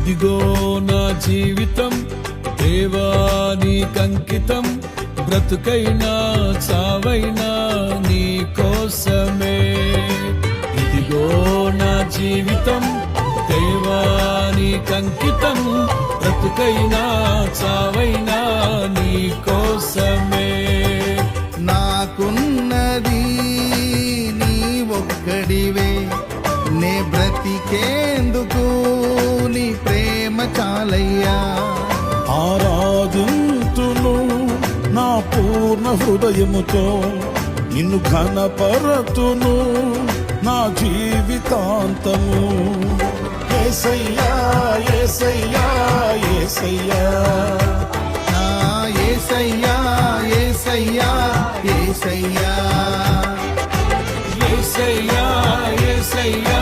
ఇదిగో నా జీవితం దేవానికంకితం, బ్రతుకైనా చావైనా నీ కోసమే. ఇదిగో నా జీవితం దేవానికంకితం, బ్రతుకైనా చావైనా నీ కోసమే. నాకున్నది నీ ఒక్కడివే, నే బ్రతికేందుకు నీ ప్రేమ చాలయ్యా. ఆరాధింతును నా పూర్ణ హృదయముతో, నిన్ను ఘనపరతును నా జీవితాంతము. యేసయ్యా యేసయ్యా యేసయ్యా, నా యేసయ్యా యేసయ్యా యేసయ్యా, యేసయ్యా యేసయ్యా